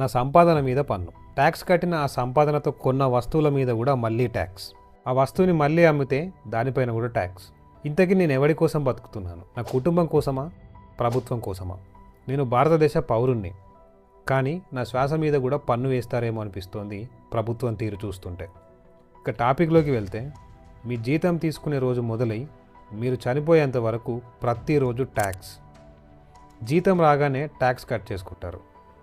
నా సంపాదన మీద పన్ను. ట్యాక్స్ కట్టిన ఆ సంపాదనతో కొన్న వస్తువుల మీద కూడా మళ్ళీ ట్యాక్స్. ఆ వస్తువుని మళ్ళీ అమ్మితే దానిపైన కూడా ట్యాక్స్. ఇంతకీ నేను ఎవరి కోసం బతుకుతున్నాను? నా కుటుంబం కోసమా, ప్రభుత్వం కోసమా? నేను భారతదేశ పౌరుణ్ణి, కానీ నా శ్వాస మీద కూడా పన్ను వేస్తారేమో అనిపిస్తోంది ప్రభుత్వం తీరు చూస్తుంటే. ఇక టాపిక్లోకి వెళ్తే, మీ జీతం తీసుకునే రోజు మొదలై మీరు చనిపోయేంత వరకు ప్రతిరోజు ట్యాక్స్. జీతం రాగానే ట్యాక్స్ కట్ చేసుకుంటారు.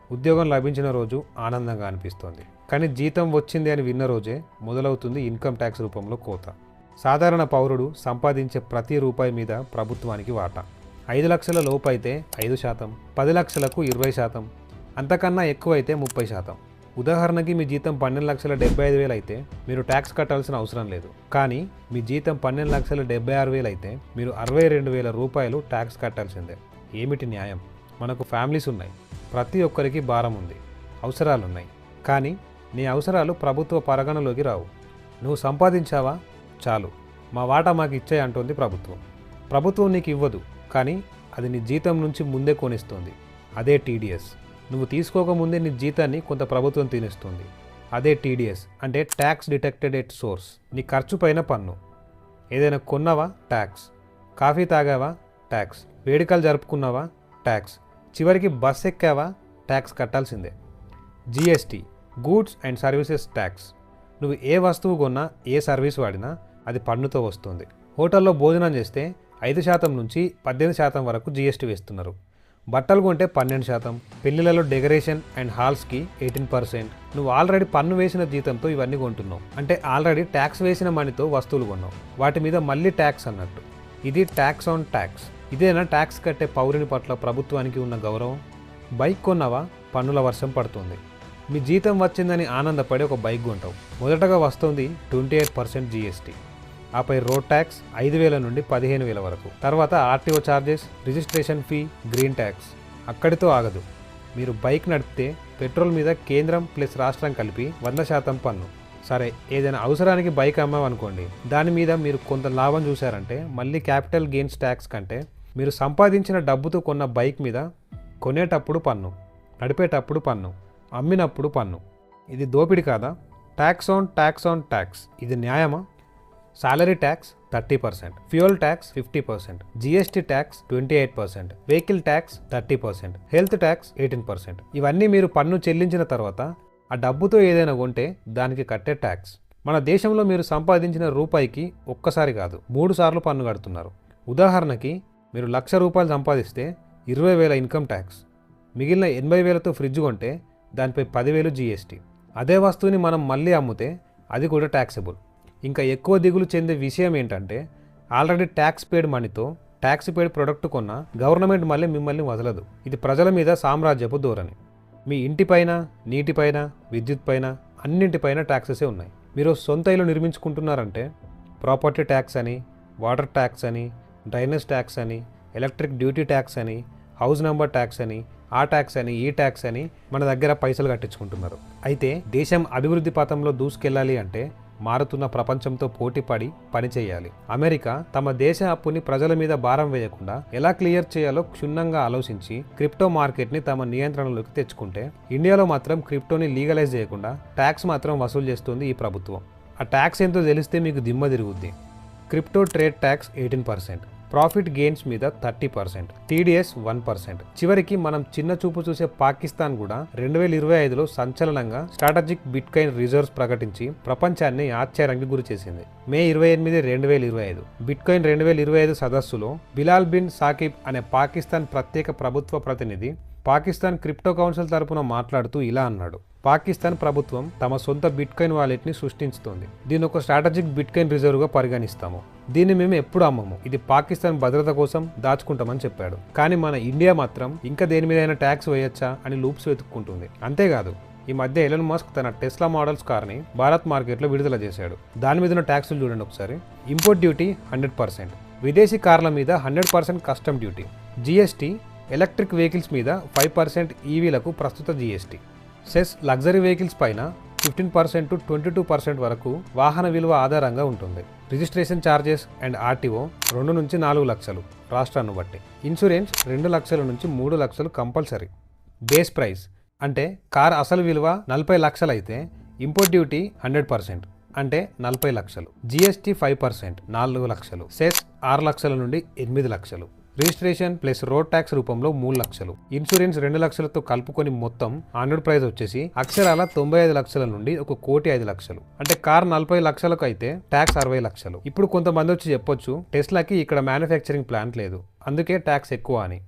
ఉద్యోగం లభించిన రోజు ఆనందంగా అనిపిస్తోంది, కానీ జీతం వచ్చింది అని విన్న రోజే మొదలవుతుంది ఇన్కమ్ ట్యాక్స్ రూపంలో కోత. సాధారణ పౌరుడు సంపాదించే ప్రతి రూపాయి మీద ప్రభుత్వానికి వాటా. 5 లక్షల లోపు అయితే 5%, 10 లక్షలకు 20%, అంతకన్నా ఎక్కువైతే 30%. ఉదాహరణకి మీ జీతం 12,75,000 అయితే మీరు ట్యాక్స్ కట్టాల్సిన అవసరం లేదు. కానీ మీ జీతం 12,76,000 అయితే మీరు 62,000 రూపాయలు ట్యాక్స్ కట్టాల్సిందే. ఏమిటి న్యాయం? మనకు ఫ్యామిలీస్ ఉన్నాయి, ప్రతి ఒక్కరికి భారం ఉంది, అవసరాలున్నాయి. కానీ నీ అవసరాలు ప్రభుత్వ పరిగణలోకి రావు. నువ్వు సంపాదించావా, చాలు, మా వాటా మాకు ఇచ్చాయి అంటోంది ప్రభుత్వం. ప్రభుత్వం నీకు ఇవ్వదు, కానీ అది నీ జీతం నుంచి ముందే కొనిస్తుంది. అదే టీడీఎస్. నువ్వు తీసుకోకముందే నీ జీతాన్ని కొంత ప్రభుత్వం తినేస్తుంది. అదే టీడీఎస్ అంటే ట్యాక్స్ డిటెక్టెడ్ ఎట్ సోర్స్. నీ ఖర్చు పైన పన్ను. ఏదైనా కొన్నావా, ట్యాక్స్. కాఫీ తాగావా, ట్యాక్స్. వేడుకలు జరుపుకున్నావా, ట్యాక్స్. చివరికి బస్ ఎక్కావా, ట్యాక్స్ కట్టాల్సిందే. GST, goods and services tax. నువ్వు ఏ వస్తువు కొన్నా, ఏ సర్వీస్ వాడినా అది పన్నుతో వస్తుంది. హోటల్లో భోజనం చేస్తే 5% నుంచి 18% వరకు జిఎస్టీ వేస్తున్నారు. బట్టలు కొంటే 12%, పెళ్లిలలో డెకరేషన్ అండ్ హాల్స్కి 18%. నువ్వు ఆల్రెడీ పన్ను వేసిన జీతంతో ఇవన్నీ కొంటున్నావు, అంటే ఆల్రెడీ ట్యాక్స్ వేసిన మనీతో వస్తువులు కొన్నావు. వాటి మీద మళ్ళీ ట్యాక్స్ అన్నట్టు. ఇది ట్యాక్స్ ఆన్ ట్యాక్స్. ఇదేనా ట్యాక్స్ కట్టే పౌరుని పట్ల ప్రభుత్వానికి ఉన్న గౌరవం? బైక్ కొన్నావా, పన్నుల వర్షం పడుతుంది. మీ జీతం వచ్చిందని ఆనందపడి ఒక బైక్ కొంటావు. మొదటగా వస్తుంది 28% జిఎస్టీ. ఆపై రోడ్ ట్యాక్స్ 5,000 నుండి 15,000 వరకు. తర్వాత RTO charges, registration fee, green tax. అక్కడితో ఆగదు. మీరు బైక్ నడిపితే పెట్రోల్ మీద కేంద్రం ప్లస్ రాష్ట్రం కలిపి 100% పన్ను. సరే, ఏదైనా అవసరానికి బైక్ అమ్మామనుకోండి, దాని మీద మీరు కొంత లాభం చూశారంటే మళ్ళీ క్యాపిటల్ గెయిన్స్ ట్యాక్స్ కంటే మీరు సంపాదించిన డబ్బుతో కొన్న బైక్ మీద కొనేటప్పుడు పన్ను, నడిపేటప్పుడు పన్ను, అమ్మినప్పుడు పన్ను. ఇది దోపిడీ కాదా? Tax on tax on tax. ఇది న్యాయమా? Salary tax 30%, fuel tax 50%, GST tax 28%, vehicle tax 30%, health tax 18%. ఇవన్నీ మీరు పన్ను చెల్లించిన తర్వాత ఆ డబ్బుతో ఏదైనా కొంటే దానికి కట్టే ట్యాక్స్. మన దేశంలో మీరు సంపాదించిన రూపాయికి ఒక్కసారి కాదు, 3 సార్లు పన్ను కడుతున్నారు. ఉదాహరణకి మీరు ₹1,00,000 సంపాదిస్తే 20,000 ఇన్కమ్ ట్యాక్స్, మిగిలిన 80,000తో ఫ్రిడ్జ్ కొంటే దానిపై 10,000 జిఎస్టీ. అదే వస్తువుని మనం మళ్ళీ అమ్మితే అది కూడా ట్యాక్సబుల్. ఇంకా ఎక్కువ దిగులు చెందే విషయం ఏంటంటే, ఆల్రెడీ ట్యాక్స్ పేడ్ మనీతో ట్యాక్స్ పేడ్ ప్రొడక్ట్ కొన్న గవర్నమెంట్ మళ్ళీ మిమ్మల్ని వదలదు. ఇది ప్రజల మీద సామ్రాజ్యపు ధోరణి. మీ ఇంటిపైన, నీటిపైన, విద్యుత్ పైన, అన్నింటిపైన ట్యాక్సెసే ఉన్నాయి. మీరు సొంత ఇల్లు నిర్మించుకుంటున్నారంటే ప్రాపర్టీ ట్యాక్స్ అని, వాటర్ ట్యాక్స్ అని, డ్రైనేజ్ ట్యాక్స్ అని, ఎలక్ట్రిక్ డ్యూటీ ట్యాక్స్ అని, హౌస్ నెంబర్ ట్యాక్స్ అని, ఆ ట్యాక్స్ అని, ఈ ట్యాక్స్ అని మన దగ్గర పైసలు కట్టించుకుంటున్నారు. అయితే దేశం అభివృద్ధి పథంలో దూసుకెళ్లాలి అంటే మారుతున్న ప్రపంచంతో పోటీపడి పనిచేయాలి. అమెరికా తమ దేశ అప్పుని ప్రజల మీద భారం వేయకుండా ఎలా క్లియర్ చేయాలో క్షుణ్ణంగా ఆలోచించి క్రిప్టో మార్కెట్ని తమ నియంత్రణలోకి తెచ్చుకుంటే, ఇండియాలో మాత్రం క్రిప్టోని లీగలైజ్ చేయకుండా ట్యాక్స్ మాత్రం వసూలు చేస్తుంది ఈ ప్రభుత్వం. ఆ ట్యాక్స్ ఎంతో తెలిస్తే మీకు దిమ్మ తిరుగుద్ది. Crypto trade tax 18%, profit gains మీద 30%, టీడీఎస్ 1%. చివరికి మనం చిన్న చూపు చూసే పాకిస్తాన్ కూడా 2025లో సంచలనంగా స్ట్రాటజిక్ బిట్కాయిన్ రిజర్వ్స్ ప్రకటించి ప్రపంచాన్ని ఆశ్చర్యానికి గురి చేసింది. మే 28, 2025 బిట్కాయిన్ 2025 సదస్సులో బిలాల్ బిన్ సాకిబ్ అనే పాకిస్తాన్ ప్రత్యేక ప్రభుత్వ ప్రతినిధి పాకిస్తాన్ క్రిప్టో కౌన్సిల్ తరపున మాట్లాడుతూ ఇలా అన్నాడు: పాకిస్తాన్ ప్రభుత్వం తమ సొంత బిట్కాయిన్ వాలెట్ని సృష్టించుతోంది. దీని ఒక స్ట్రాటజిక్ బిట్కాయిన్ రిజర్వ్గా పరిగణిస్తాము. దీన్ని మేము ఎప్పుడు అమ్మము. ఇది పాకిస్తాన్ భద్రత కోసం దాచుకుంటామని చెప్పాడు. కానీ మన ఇండియా మాత్రం ఇంకా దేని మీదైనా ట్యాక్స్ వేయొచ్చా అని లూప్స్ వెతుక్కుంటుంది. అంతేకాదు, ఈ మధ్య ఎలన్ మస్క్ తన టెస్లా మోడల్స్ కార్ని భారత్ మార్కెట్లో విడుదల చేశాడు. దాని మీద ఉన్న ట్యాక్సులు చూడండి ఒకసారి. ఇంపోర్ట్ డ్యూటీ 100%, విదేశీ కార్ల మీద 100% custom duty, GST, electric vehicles మీద 5% ఈవీలకు ప్రస్తుత జిఎస్టీ, సెస్ లగ్జరీ వెహికల్స్ పైన 15% to 22% వరకు వాహన విలువ ఆధారంగా ఉంటుంది. రిజిస్ట్రేషన్ ఛార్జెస్ అండ్ ఆర్టీఓ 2 నుంచి 4 లక్షలు రాష్ట్రాన్ని బట్టి. ఇన్సూరెన్స్ 2 లక్షల నుంచి 3 లక్షలు కంపల్సరీ. బేస్ ప్రైస్ అంటే కార్ అసలు విలువ 40 లక్షలు అయితే ఇంపోర్ట్ డ్యూటీ 100%, అంటే 40 లక్షలు. జిఎస్టీ 5%, 4 లక్షలు. సెస్ 6 లక్షల నుండి 8 లక్షలు. రిజిస్ట్రేషన్ ప్లస్ రోడ్ ట్యాక్స్ రూపంలో 3 లక్షలు. ఇన్సూరెన్స్ 2 లక్షలతో కలుపుకొని మొత్తం ఆన్రోడ్ ప్రైస్ వచ్చేసి అక్షరాల 95 లక్షల నుండి 1,05,00,000. అంటే కార్ 40 లక్షలకు అయితే ట్యాక్స్ 60 లక్షలు. ఇప్పుడు కొంతమంది వచ్చి చెప్పొచ్చు, టెస్లాకి ఇక్కడ మ్యానుఫ్యాక్చరింగ్ ప్లాంట్ లేదు, అందుకే ట్యాక్స్ ఎక్కువ అని.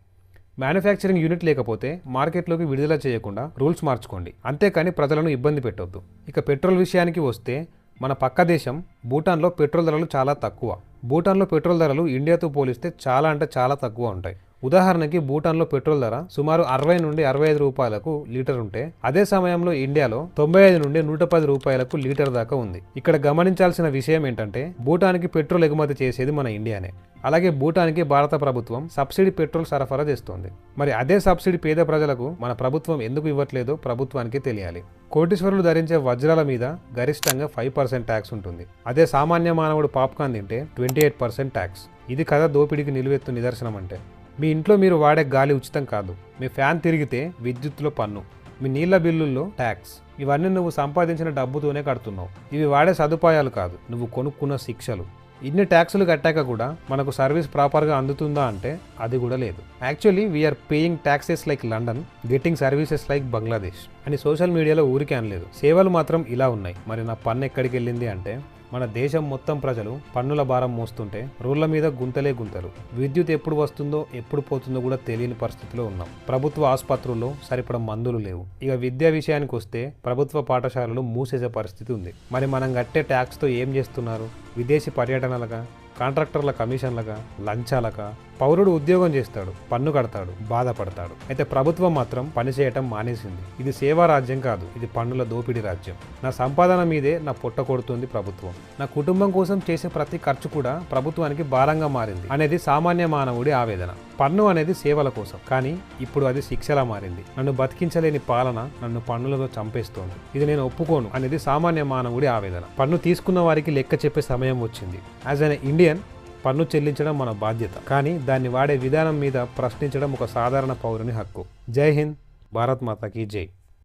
మ్యానుఫ్యాక్చరింగ్ యూనిట్ లేకపోతే మార్కెట్లోకి విడుదల చేయకుండా రూల్స్ మార్చుకోండి, అంతేకాని ప్రజలను ఇబ్బంది పెట్టొద్దు. ఇక పెట్రోల్ విషయానికి వస్తే మన పక్క దేశం భూటాన్లో పెట్రోల్ ధరలు చాలా తక్కువ. భూటాన్లో పెట్రోల్ ధరలు ఇండియాతో పోలిస్తే చాలా అంటే చాలా తక్కువ ఉంటాయి. ఉదాహరణకి భూటాన్లో పెట్రోల్ ధర సుమారు 60 నుండి 65 రూపాయలకు లీటర్ ఉంటే అదే సమయంలో ఇండియాలో 95 నుండి 110 రూపాయలకు లీటర్ దాకా ఉంది. ఇక్కడ గమనించాల్సిన విషయం ఏంటంటే భూటాన్కి పెట్రోల్ ఎగుమతి చేసేది మన ఇండియానే. అలాగే భూటాన్కి భారత ప్రభుత్వం సబ్సిడీ పెట్రోల్ సరఫరా చేస్తోంది. మరి అదే సబ్సిడీ పేద ప్రజలకు మన ప్రభుత్వం ఎందుకు ఇవ్వట్లేదో ప్రభుత్వానికి తెలియాలి. కోటీశ్వరులు ధరించే వజ్రాల మీద గరిష్టంగా 5% ట్యాక్స్ ఉంటుంది. అదే సామాన్య మానవుడు పాప్కార్న్ తింటే 28% ట్యాక్స్. ఇది కదా దోపిడీకి నిలువెత్తు నిదర్శనం అంటే. మీ ఇంట్లో మీరు వాడే గాలి ఉచితం కాదు, మీ ఫ్యాన్ తిరిగితే విద్యుత్తులో పన్ను, మీ నీళ్ల బిల్లుల్లో ట్యాక్స్. ఇవన్నీ నువ్వు సంపాదించిన డబ్బుతోనే కడుతున్నావు. ఇవి వాడే సదుపాయాలు కాదు, నువ్వు కొనుక్కున్న శిక్షలు. ఇన్ని ట్యాక్సులు కట్టాక కూడా మనకు సర్వీస్ ప్రాపర్గా అందుతుందా అంటే అది కూడా లేదు. Actually we're paying taxes like London, getting services like Bangladesh అని సోషల్ మీడియాలో ఊరికే అనలేదు. సేవలు మాత్రం ఇలా ఉన్నాయి. మరి నా పన్ను ఎక్కడికి వెళ్ళింది అంటే మన దేశం మొత్తం ప్రజలు పన్నుల భారం మోస్తుంటే రోడ్ల మీద గుంతలే గుంతలు. విద్యుత్ ఎప్పుడు వస్తుందో ఎప్పుడు పోతుందో కూడా తెలియని పరిస్థితిలో ఉన్నాం. ప్రభుత్వ ఆసుపత్రుల్లో సరిపడ మందులు లేవు. ఇక విద్యా విషయానికి వస్తే ప్రభుత్వ పాఠశాలలు మూసేసే పరిస్థితి ఉంది. మరి మనం కట్టే ట్యాక్స్తో ఏం చేస్తున్నారు? విదేశీ పర్యటనలుగా, కాంట్రాక్టర్ల కమిషన్లుగా, లంచాలగా. పౌరుడు ఉద్యోగం చేస్తాడు, పన్ను కడతాడు, బాధపడతాడు. అయితే ప్రభుత్వం మాత్రం పనిచేయటం మానేసింది. ఇది సేవా రాజ్యం కాదు, ఇది పన్నుల దోపిడీ రాజ్యం. నా సంపాదన మీదే నా పొట్ట కొడుతుంది ప్రభుత్వం. నా కుటుంబం కోసం చేసే ప్రతి ఖర్చు కూడా ప్రభుత్వానికి భారంగా మారింది అనేది సామాన్య మానవుడి ఆవేదన. పన్ను అనేది సేవల కోసం, కానీ ఇప్పుడు అది శిక్షలా మారింది. నన్ను బతికించలేని పాలన నన్ను పన్నులతో చంపేస్తోంది, ఇది నేను ఒప్పుకోను అనేది సామాన్య మానవుడి ఆవేదన. పన్ను తీసుకున్న వారికి లెక్క చెప్పే సమయం వచ్చింది. యాజ్ అన్ ఇండియన్ పన్ను చెల్లించడం మన బాధ్యత, కానీ దాన్ని వాడే విధానం మీద ప్రశ్నించడం ఒక సాధారణ పౌరుని హక్కు. జై హింద్, భారత్ మాతాకి జై.